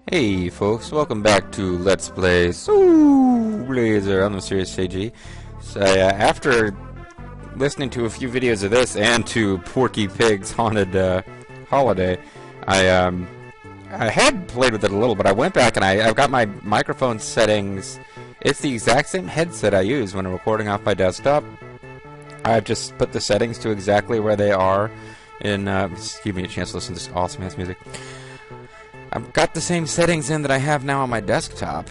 Hey folks, welcome back to Let's Play Soul Blazer on the Serious AG. So, after listening to a few videos of this and to Porky Pig's Haunted Holiday, I had played with it a little, but I went back and I've got my microphone settings. It's the exact same headset I use when I'm recording off my desktop. I've just put the settings to exactly where they are in, just give me a chance to listen to this awesome ass music. I've got the same settings in that I have now on my desktop.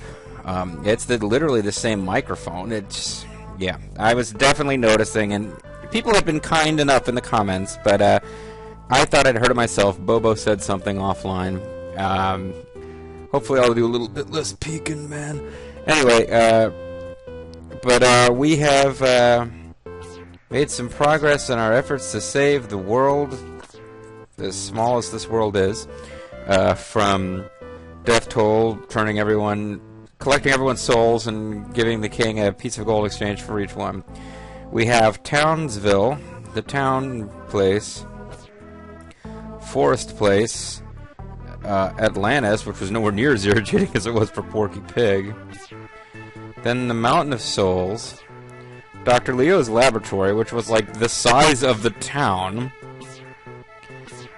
It's literally the same microphone. Yeah, I was definitely noticing, and people have been kind enough in the comments, but I thought I'd heard it myself. Bobo said something offline. Hopefully I'll do a little bit less peeking, man. Anyway, we have made some progress in our efforts to save the world, as small as this world is. From Deathtoll, collecting everyone's souls and giving the king a piece of gold exchange for each one. We have Townsville, the town place, Forest Place, Atlantis, which was nowhere near as irritating as it was for Porky Pig. Then the Mountain of Souls, Dr. Leo's laboratory, which was like the size of the town.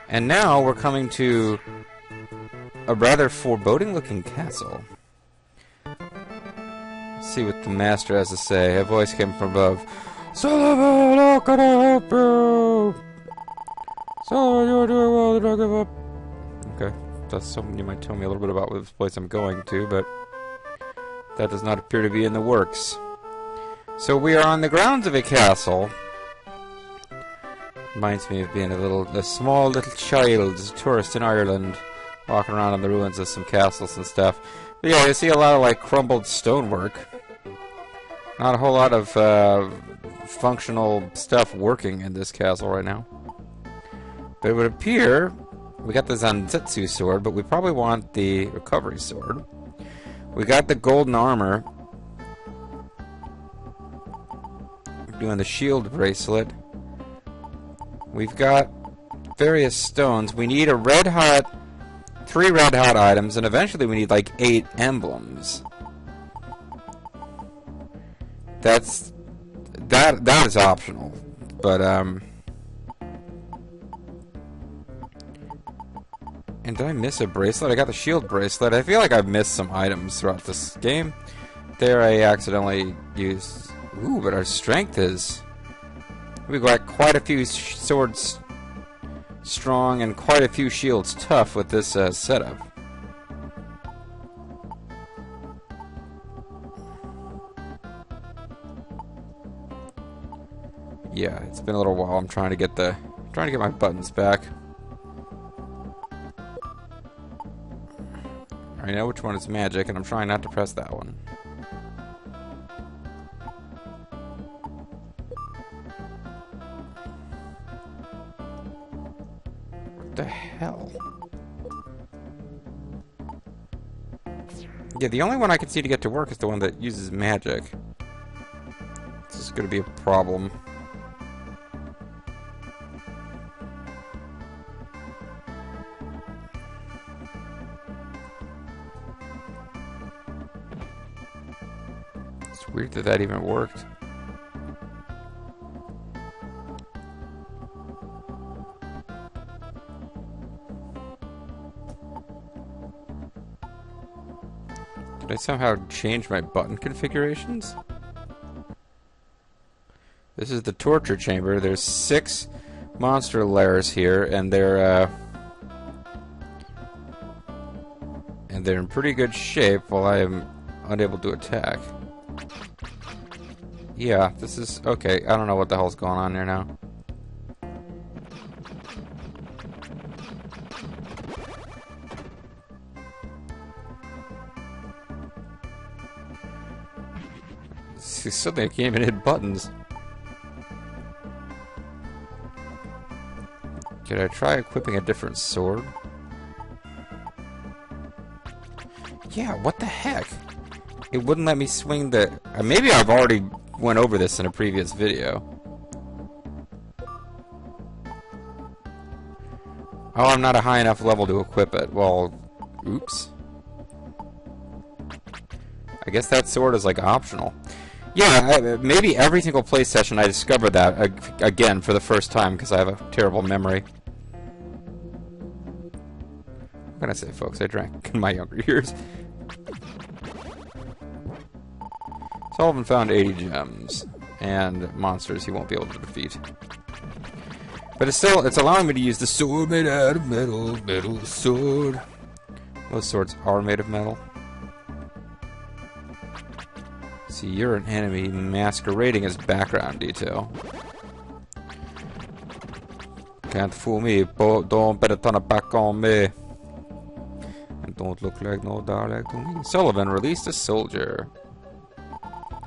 And now we're coming to a rather foreboding-looking castle. Let's see what the master has to say. A voice came from above. Sullivan, how can I help you? Sullivan, you're doing well, do not give up. Okay, that's something you might tell me a little bit about this place I'm going to, but that does not appear to be in the works. So we are on the grounds of a castle. Reminds me of being a small little child, as a tourist in Ireland, walking around on the ruins of some castles and stuff. But yeah, you see a lot of like crumbled stonework. Not a whole lot of functional stuff working in this castle right now. But it would appear we got the Zanzetsu sword, but we probably want the recovery sword. We got the golden armor. We're doing the shield bracelet. We've got various stones. We need a three red hot items, and eventually we need like 8 emblems. That is optional, but and did I miss a bracelet? I got the shield bracelet. I feel like I've missed some items throughout this game. There I accidentally used. Ooh, but our strength is. We've got quite a few swords strong and quite a few shields tough with this setup. Yeah, it's been a little while. I'm trying to get my buttons back. I know which one is magic, and I'm trying not to press that one. What the hell? Yeah, the only one I can see to get to work is the one that uses magic. This is going to be a problem. It's weird that that even worked. Did I somehow change my button configurations? This is the torture chamber. There's 6 monster lairs here, and they're in pretty good shape while I am unable to attack. Yeah, this is okay. I don't know what the hell's going on here now. Suddenly I can't even hit buttons. Could I try equipping a different sword? Yeah, what the heck? It wouldn't let me swing the... maybe I've already went over this in a previous video. Oh, I'm not a high enough level to equip it. Well, oops. I guess that sword is like optional. Yeah, maybe every single play session I discovered that again for the first time because I have a terrible memory. What can I say, folks? I drank in my younger years. Sullivan found 80 gems and monsters he won't be able to defeat. But it's allowing me to use the sword made out of metal sword. Most swords are made of metal. See, you're an enemy masquerading as background detail. Can't fool me, don't bet a ton of back on me. And don't look like no Dalek to me. Sullivan released a soldier.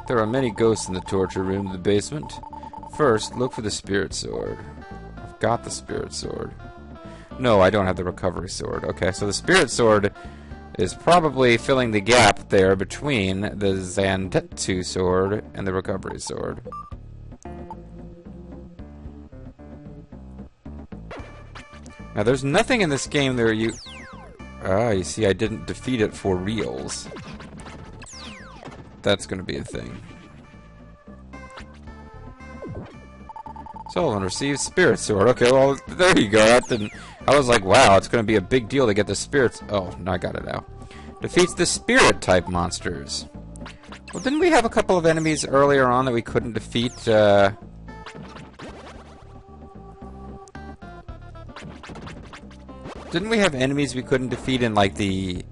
There are many ghosts in the torture room in the basement. First, look for the spirit sword. I've got the spirit sword. No, I don't have the recovery sword. Okay, so the spirit sword is probably filling the gap there between the Zantetsu sword and the recovery sword. Now, there's nothing in this game there you... Ah, you see, I didn't defeat it for reals. That's going to be a thing. Sullivan receives spirit sword. Okay, well, there you go. That didn't... I was like, wow, it's going to be a big deal to get the spirits... Oh, no, I got it now. Defeats the spirit-type monsters. Well, didn't we have a couple of enemies earlier on that we couldn't defeat? Didn't we have enemies we couldn't defeat in, like, the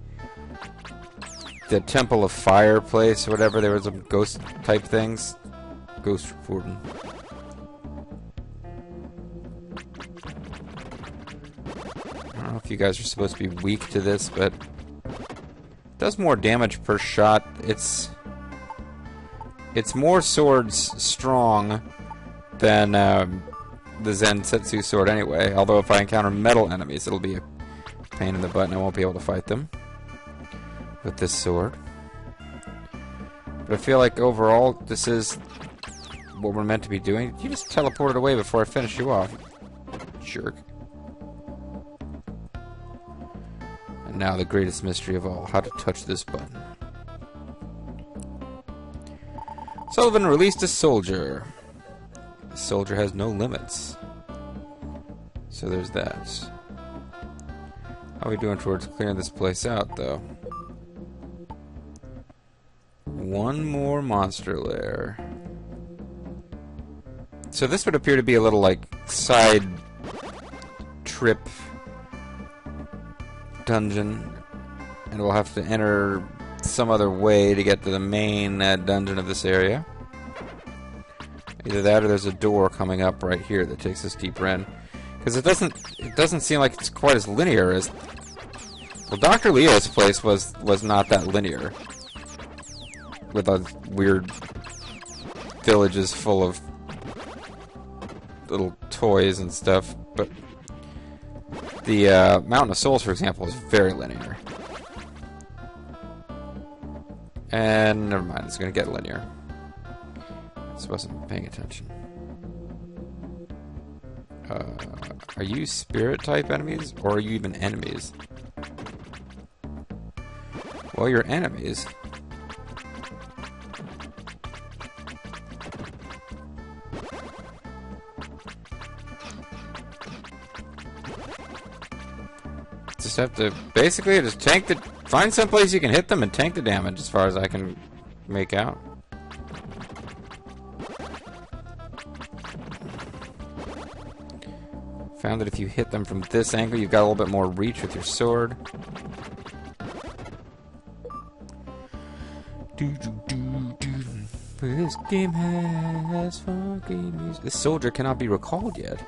Temple of Fire place or whatever? There was some ghost-type things. Ghost reporting. I don't know if you guys are supposed to be weak to this, but it does more damage per shot. It's more swords strong than the Zantetsu sword anyway. Although if I encounter metal enemies, it'll be a pain in the butt and I won't be able to fight them with this sword. But I feel like overall this is what we're meant to be doing. You just teleported away before I finish you off. Jerk. And now the greatest mystery of all, how to touch this button. Sullivan released a soldier. The soldier has no limits. So there's that. How are we doing towards clearing this place out, though? One more monster lair. So this would appear to be a little, like, side trip dungeon. And we'll have to enter some other way to get to the main dungeon of this area. Either that or there's a door coming up right here that takes us deeper in. Because it doesn't seem like it's quite as linear as... Well, Dr. Leo's place was not that linear. With weird villages full of little toys and stuff. But the Mountain of Souls, for example, is very linear. And never mind, it's going to get linear. Just wasn't paying attention. Are you spirit-type enemies, or are you even enemies? Well, you're enemies. Just have to basically just tank the... Find some place you can hit them and tank the damage, as far as I can make out. Found that if you hit them from this angle, you've got a little bit more reach with your sword. This game has funky music. This soldier cannot be recalled yet.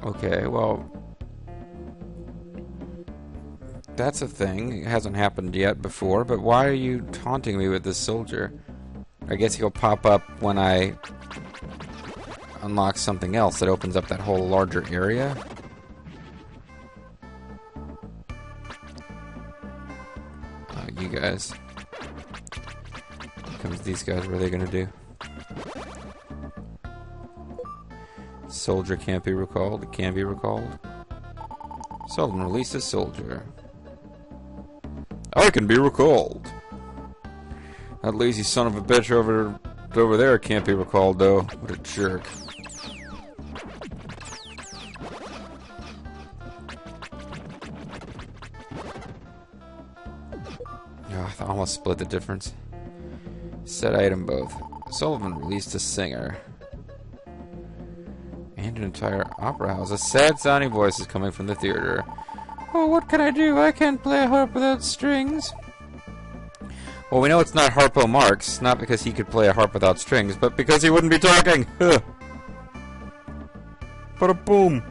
Okay, well... That's a thing. It hasn't happened yet before, but why are you taunting me with this soldier? I guess he'll pop up when I unlock something else that opens up that whole larger area. Oh, you guys. Here comes these guys. What are they gonna do? Soldier can't be recalled. It can be recalled. Sullivan released a soldier. I can be recalled. That lazy son of a bitch over there can't be recalled, though. What a jerk. Oh, I almost split the difference. Set item both. Sullivan released a singer. And an entire opera house. A sad sounding voice is coming from the theater. Oh, what can I do? I can't play a harp without strings. Well, we know it's not Harpo Marx, not because he could play a harp without strings, but because he wouldn't be talking. Bada boom.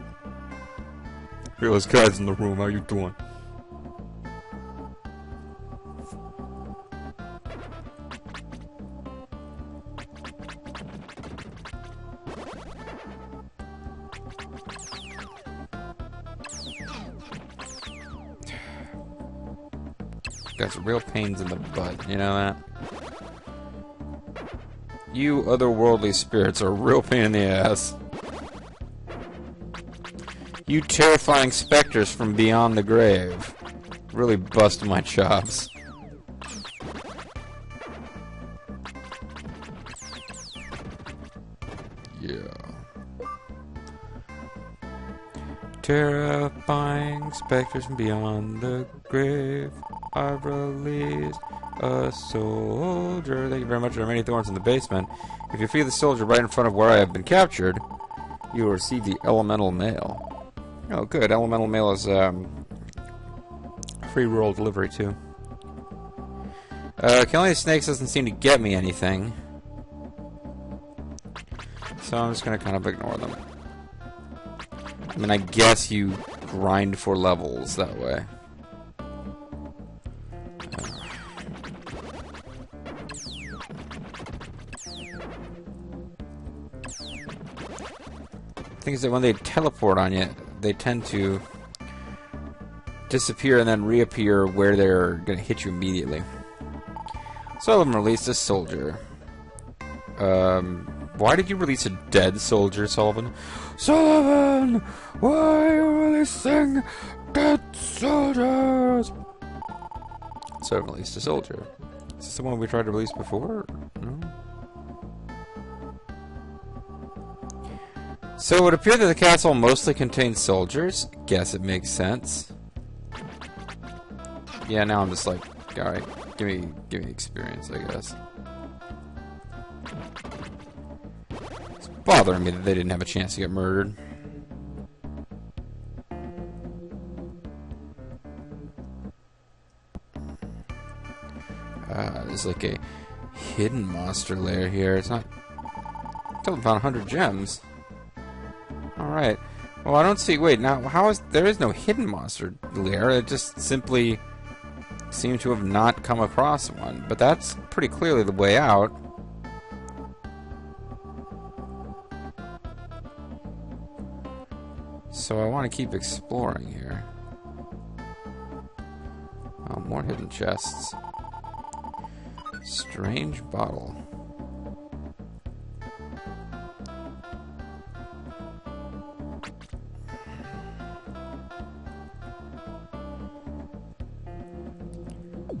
Hey, those guys in the room, how you doing? Got some real pains in the butt, you know that? You otherworldly spirits are a real pain in the ass. You terrifying specters from beyond the grave really bust my chops. Yeah. Terrifying specters from beyond the grave. I've released a soldier. Thank you very much. There are many thorns in the basement. If you feed the soldier right in front of where I have been captured, you will receive the elemental mail. Oh, good. Elemental mail is free rural delivery too. Killing the snakes doesn't seem to get me anything, so I'm just gonna kind of ignore them. I mean, I guess you grind for levels that way. The thing is that when they teleport on you, they tend to disappear and then reappear where they're going to hit you immediately. Sullivan released a soldier. Why did you release a dead soldier, Sullivan? Sullivan! Why are you releasing dead soldiers? Sullivan released a soldier. Is this the one we tried to release before? No? So it would appear that the castle mostly contains soldiers. Guess it makes sense. Yeah, now I'm just like, alright, give me experience, I guess. It's bothering me that they didn't have a chance to get murdered. There's like a hidden monster lair here. It's not... I told them found 100 gems. Alright. Well, I don't see... Wait, now, how is... There is no hidden monster lair. It just simply seemed to have not come across one. But that's pretty clearly the way out. So I want to keep exploring here. Oh, more hidden chests. Strange bottle.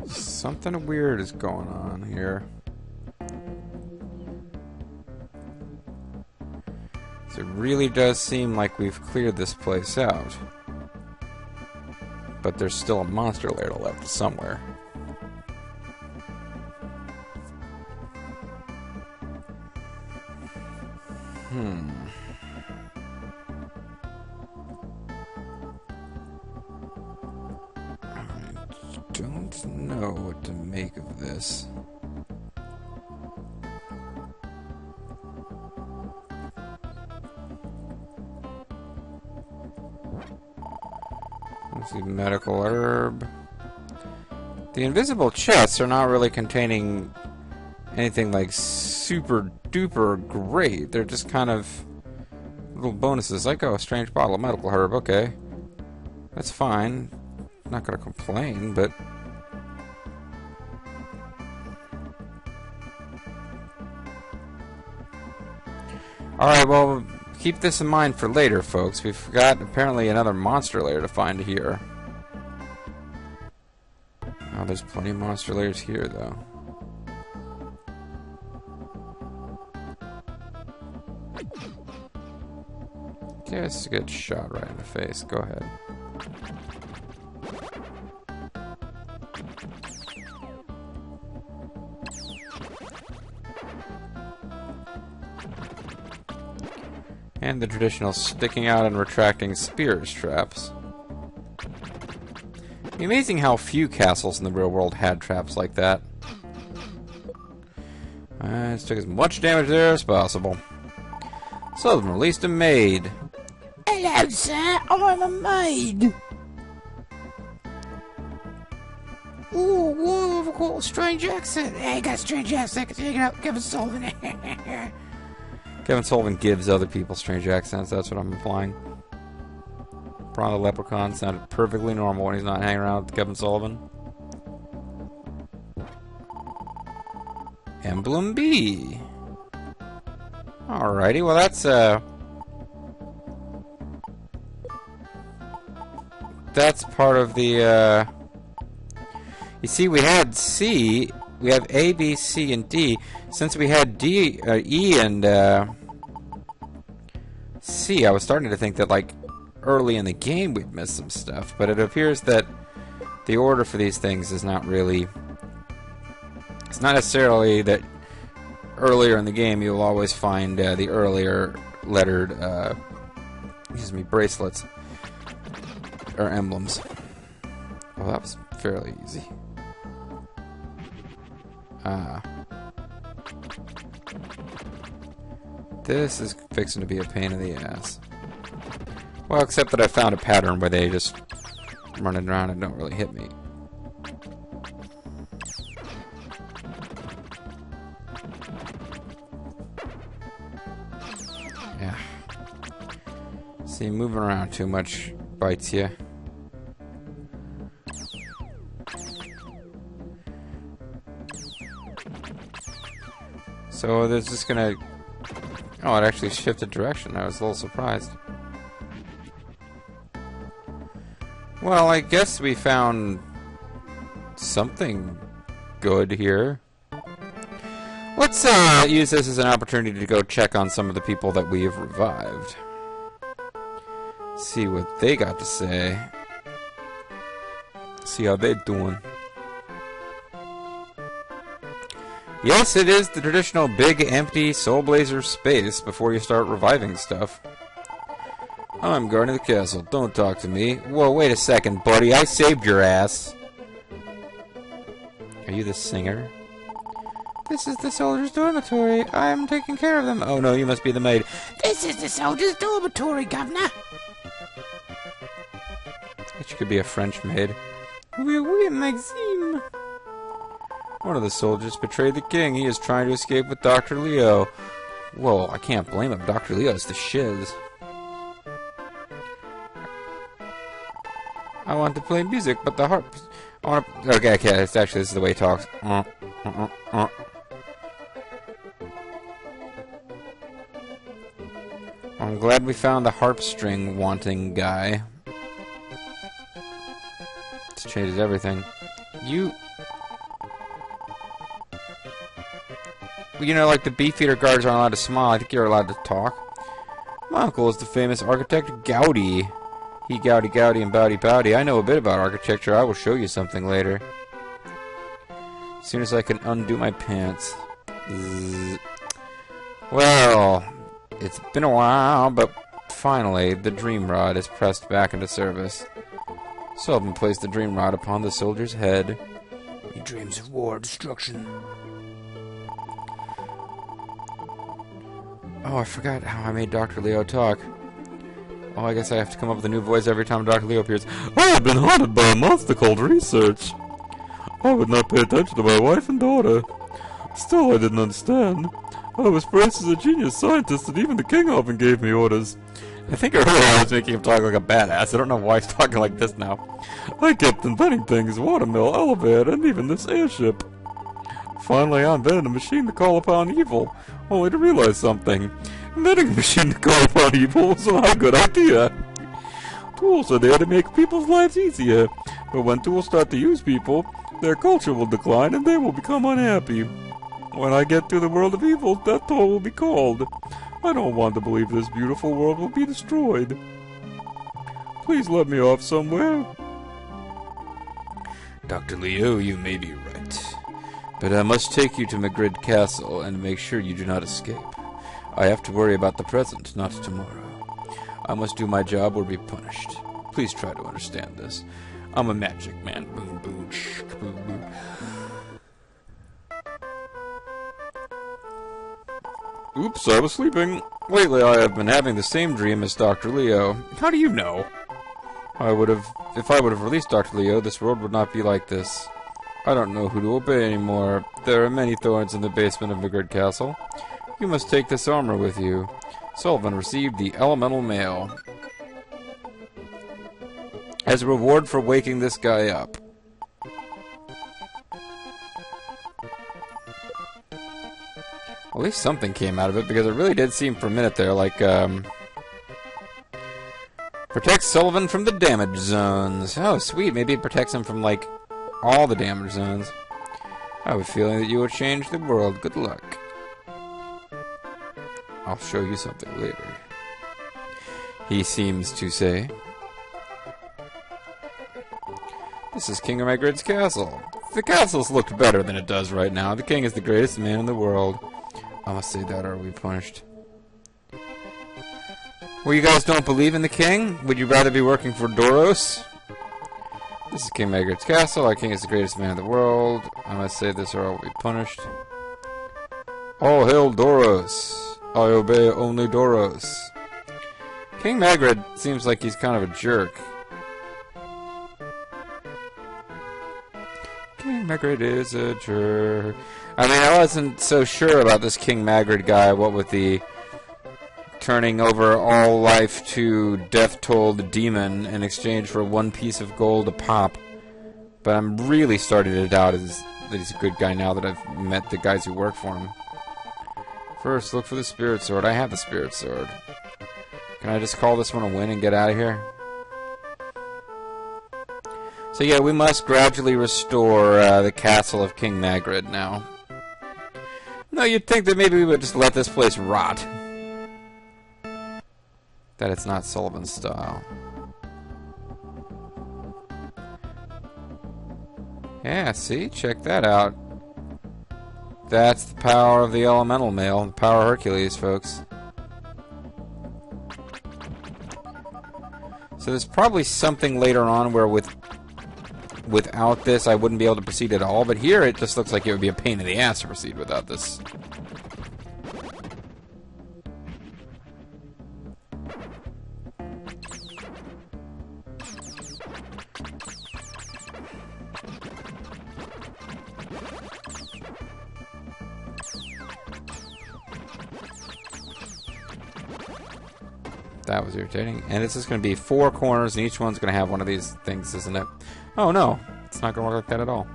Something weird is going on here. So it really does seem like we've cleared this place out. But there's still a monster lair left somewhere. I don't know what to make of this. Let's see, medical herb. The invisible chests are not really containing anything like super duper great. They're just kind of little bonuses, like, oh, a strange bottle of medical herb. Okay, that's fine. Not gonna complain, but alright, well, keep this in mind for later, folks. We've got apparently another monster lair to find here. Oh, there's plenty of monster layers here, though. Guess get shot right in the face. Go ahead. And the traditional sticking out and retracting spears traps. Amazing how few castles in the real world had traps like that. Let's take as much damage there as possible. So they've released a maid. Hello, sir. I'm a maid. Ooh, whoa, a cool, strange accent. Hey, you got a strange accent. Take it out, Kevin Sullivan. Kevin Sullivan gives other people strange accents. That's what I'm implying. Prawn the Leprechaun sounded perfectly normal when he's not hanging around with Kevin Sullivan. Emblem B. Alrighty, well that's part of the, you see, we had C, we have A, B, C, and D. Since we had D, E, and, C, I was starting to think that, like, early in the game we'd missed some stuff, but it appears that the order for these things is not really, it's not necessarily that earlier in the game you'll always find the earlier lettered, bracelets, or emblems. Well, that was fairly easy. This is fixing to be a pain in the ass. Well, except that I found a pattern where they just running around and don't really hit me. Yeah. See, moving around too much bites you. So there's just gonna... Oh, it actually shifted direction. I was a little surprised. Well, I guess we found something good here. Let's use this as an opportunity to go check on some of the people that we have revived. See what they got to say. See how they're doing. Yes, it is the traditional big, empty Soul Blazer space before you start reviving stuff. I'm guarding the castle. Don't talk to me. Whoa, wait a second, buddy. I saved your ass. Are you the singer? This is the soldiers' dormitory. I'm taking care of them. Oh no, you must be the maid. This is the soldiers' dormitory, Governor. She could be a French maid. Oui, Maxime. One of the soldiers betrayed the king. He is trying to escape with Dr. Leo. Whoa, I can't blame him. Dr. Leo's the shiz. I want to play music, but the harp... I want to... Okay, it's actually, this is the way he talks. I'm glad we found the harp string wanting guy. This changes everything. You know, like the Beefeater guards aren't allowed to smile. I think you're allowed to talk. My uncle is the famous architect Gaudi. He Gaudi and Bowdy Bowdy. I know a bit about architecture. I will show you something later. As soon as I can undo my pants. Zzz. Well, it's been a while, but finally, the Dream Rod is pressed back into service. Sullivan placed the Dream Rod upon the soldier's head. He dreams of war, destruction. Oh, I forgot how I made Dr. Leo talk. Oh, I guess I have to come up with a new voice every time Dr. Leo appears. I have been haunted by a monster called Research. I would not pay attention to my wife and daughter. Still, I didn't understand. I was praised as a genius scientist, and even the king often gave me orders. I think earlier I was making him talk like a badass. I don't know why he's talking like this now. I kept inventing things, watermill, elevator, and even this airship. Finally, I invented a machine to call upon evil, only to realize something. Inventing a machine to call upon evil was not a good idea. Tools are there to make people's lives easier, but when tools start to use people, Their culture will decline and they will become unhappy. When I get to the world of evil, Deathtoll will be called. I don't want to believe this beautiful world will be destroyed. Please let me off somewhere. Dr. Leo, you may be right. But I must take you to Magridd Castle and make sure you do not escape. I have to worry about the present, not tomorrow. I must do my job or be punished. Please try to understand this. I'm a magic man. Boom, boom, shh, boom, boom. Oops, I was sleeping. Lately I have been having the same dream as Dr. Leo. How do you know? If I would have released Dr. Leo, this world would not be like this. I don't know who to obey anymore. There are many thorns in the basement of Magridd Castle. You must take this armor with you. Sullivan received the elemental mail. As a reward for waking this guy up. At least something came out of it, because it really did seem for a minute there like, protects Sullivan from the damage zones. Oh, sweet. Maybe it protects him from, like, all the damage zones. I have a feeling that you will change the world. Good luck. I'll show you something later. He seems to say. This is King of Magridd's castle. The castle's looked better than it does right now. The king is the greatest man in the world. I must say that, or are we punished? Well, you guys don't believe in the king? Would you rather be working for Doros? This is King Magridd's castle. Our king is the greatest man in the world. I must say this, or I will be punished. All hail Doros. I obey only Doros. King Magridd seems like he's kind of a jerk. King Magridd is a jerk. I mean, I wasn't so sure about this King Magridd guy, what with the turning over all life to Deathtoll the demon in exchange for 1 piece of gold a pop. But I'm really starting to doubt that he's a good guy now that I've met the guys who work for him. First, look for the spirit sword. I have the spirit sword. Can I just call this one a win and get out of here? So yeah, we must gradually restore the castle of King Magridd now. No, you'd think that maybe we would just let this place rot. That it's not Sullivan's style. Yeah, see? Check that out. That's the power of the elemental mail. The power of Hercules, folks. So there's probably something later on where without this I wouldn't be able to proceed at all, but here it just looks like it would be a pain in the ass to proceed without this. That was irritating. And it's just going to be 4 corners, and each one's going to have one of these things, isn't it? Oh, no. It's not going to work like that at all.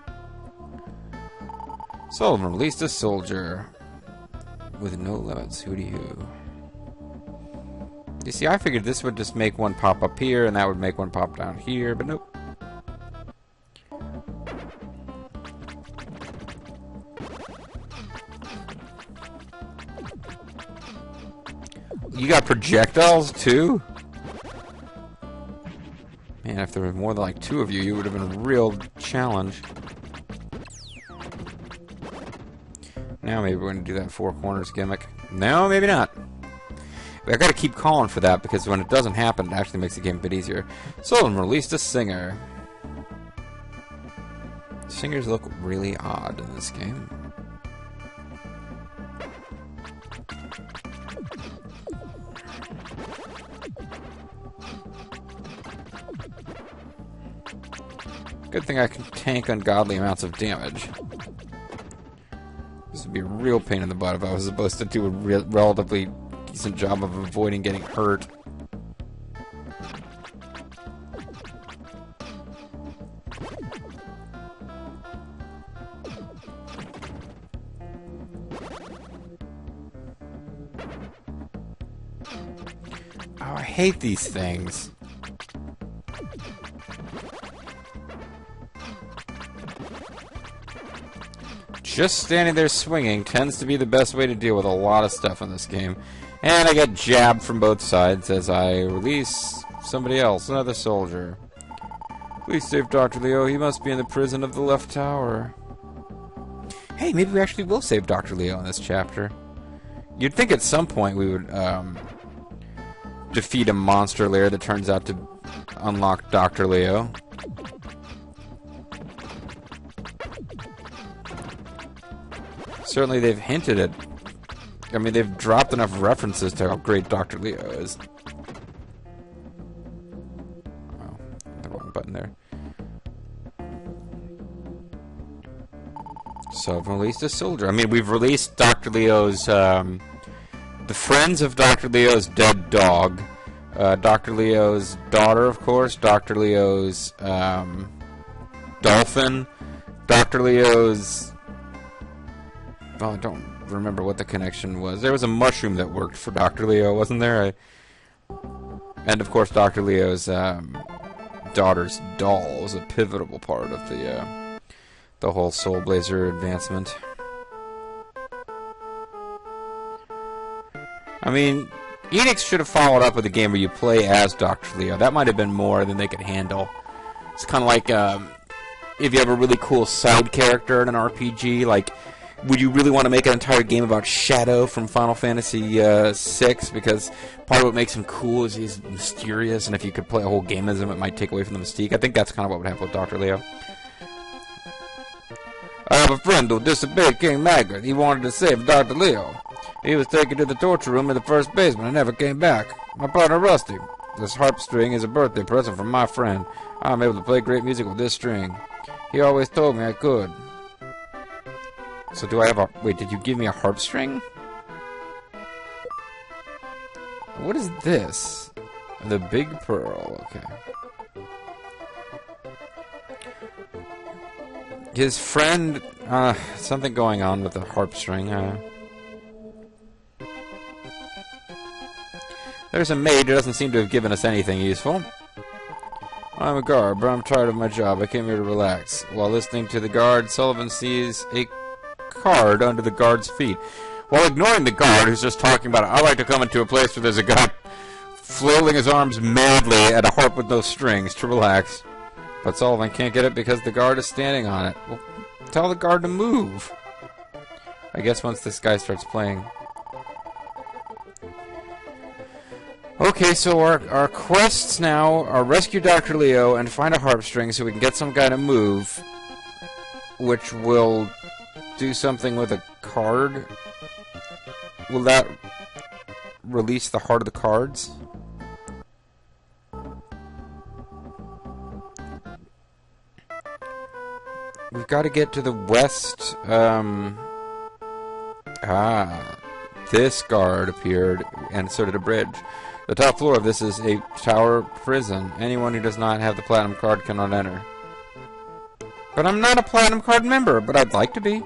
Sullivan released a soldier. With no limits. Hooty-hoo. You see, I figured this would just make one pop up here, and that would make one pop down here, but nope. You got projectiles, too? Man, if there were more than like 2 of you, you would have been a real challenge. Now maybe we're going to do that 4 corners gimmick. No, maybe not. But I got to keep calling for that, because when it doesn't happen, it actually makes the game a bit easier. Sullivan released a singer. Singers look really odd in this game. Good thing I can tank ungodly amounts of damage. This would be a real pain in the butt if I was supposed to do a relatively decent job of avoiding getting hurt. Oh, I hate these things. just standing there swinging tends to be the best way to deal with a lot of stuff in this game. And I get jabbed from both sides as I release somebody else, another soldier. Please save Dr. Leo. He must be in the prison of the left tower. Hey, maybe we actually will save Dr. Leo in this chapter. You'd think at some point we would defeat a monster lair that turns out to unlock Dr. Leo. Certainly they've hinted at... I mean, they've dropped enough references to how great Dr. Leo is. Oh, the wrong button there. So I've released a soldier. I mean, we've released Dr. Leo's, the friends of Dr. Leo's dead dog. Dr. Leo's daughter, of course. Dr. Leo's, dolphin. Dr. Leo's... Well, I don't remember what the connection was. There was a mushroom that worked for Dr. Leo, wasn't there? And, of course, Dr. Leo's, daughter's doll was a pivotal part of the whole Soul Blazer advancement. I mean, Enix should have followed up with a game where you play as Dr. Leo. That might have been more than they could handle. It's kind of like if you have a really cool side character in an RPG, like, would you really want to make an entire game about Shadow from Final Fantasy VI? Because part of what makes him cool is he's mysterious, and if you could play a whole game as him, it might take away from the mystique. I think that's kind of what would happen with Dr. Leo. I have a friend who disobeyed King Magridd. He wanted to save Dr. Leo. He was taken to the torture room in the first basement and never came back. My partner Rusty. This harp string is a birthday present from my friend. I'm able to play great music with this string. He always told me I could. So do I have a... Wait, did you give me a harp string? What is this? The Big Pearl. Okay. His friend... something going on with the harp string. There's a maid who doesn't seem to have given us anything useful. I'm a guard, but I'm tired of my job. I came here to relax. While listening to the guard, Sullivan sees a card under the guard's feet. While ignoring the guard, who's just talking about it, I like to come into a place where there's a guy flailing his arms madly at a harp with no strings to relax. But Sullivan can't get it because the guard is standing on it. Well, tell the guard to move. I guess once this guy starts playing. Okay, so our quests now are rescue Dr. Leo and find a harp string so we can get some guy to move, which will do something with a card. Will that release the heart of the cards? We've got to get to the west. This guard appeared, and so did a bridge. The top floor of this is a tower prison. Anyone who does not have the platinum card cannot enter. But I'm not a platinum card member, but I'd like to be.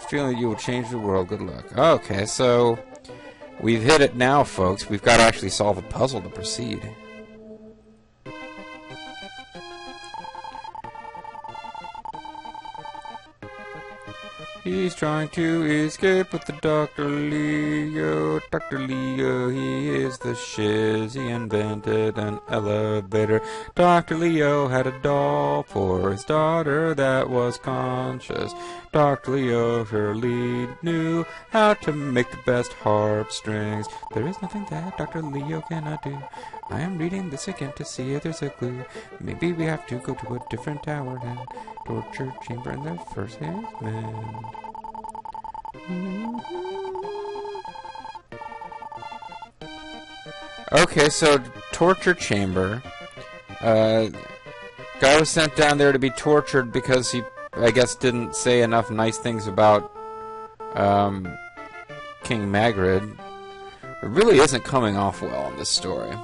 Feeling that you will change the world. Good luck. Okay, so we've hit it now, folks. We've got to actually solve a puzzle to proceed. He's trying to escape with the Dr. Leo. Dr. Leo, he is the shiz. He invented an elevator. Dr. Leo had a doll for his daughter that was conscious. Dr. Leo surely knew how to make the best harp strings. There is nothing that Dr. Leo cannot do. I am reading this again to see if there's a clue. Maybe we have to go to a different tower and torture chamber in the first basement. Okay, so torture chamber. Guy was sent down there to be tortured because he, I guess, didn't say enough nice things about King Magridd. It really isn't coming off well in this story.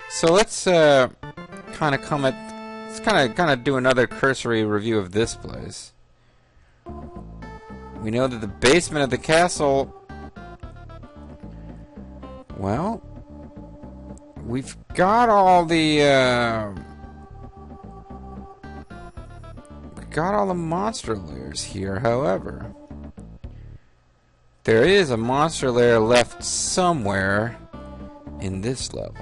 So let's kind of do another cursory review of this place. We know that the basement of the castle. Well, we've got all the monster layers here, however. There is a monster layer left somewhere in this level.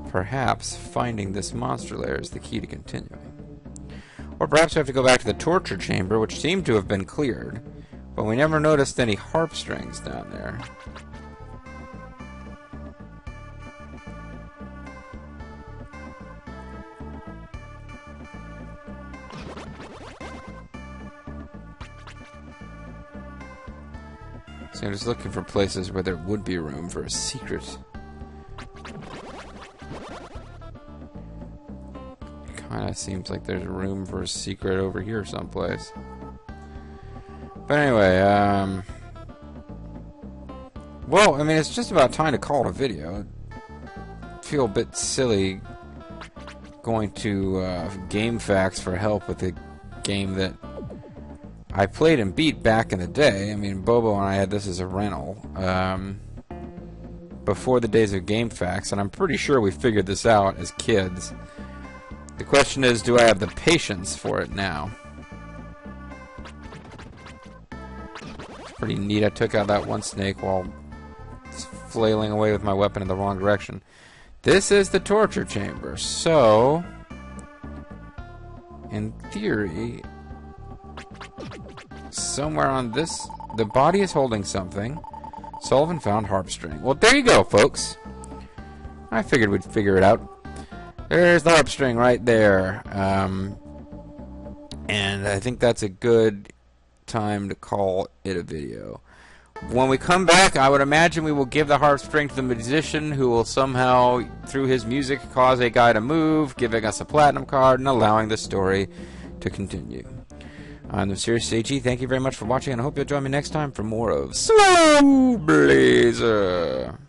Perhaps finding this monster layer is the key to continuing. Or perhaps we have to go back to the torture chamber, which seemed to have been cleared, but we never noticed any harp strings down there. So I'm just looking for places where there would be room for a secret. Kinda seems like there's room for a secret over here someplace. But anyway, well, I mean, it's just about time to call it a video. I feel a bit silly going to GameFAQs for help with a game that I played and beat back in the day. I mean, Bobo and I had this as a rental before the days of GameFAQs, and I'm pretty sure we figured this out as kids. The question is, do I have the patience for it now? It's pretty neat. I took out that one snake while flailing away with my weapon in the wrong direction. This is the torture chamber, so in theory, somewhere on this, the body is holding something. Sullivan found harp string. Well, there you go, folks. I figured we'd figure it out. There's the harp string right there. And I think that's a good time to call it a video. When we come back, I would imagine we will give the harp string to the musician, who will somehow, through his music, cause a guy to move, giving us a platinum card and allowing the story to continue. I'm the Serious AG. Thank you very much for watching, and I hope you'll join me next time for more of Slow Blazer.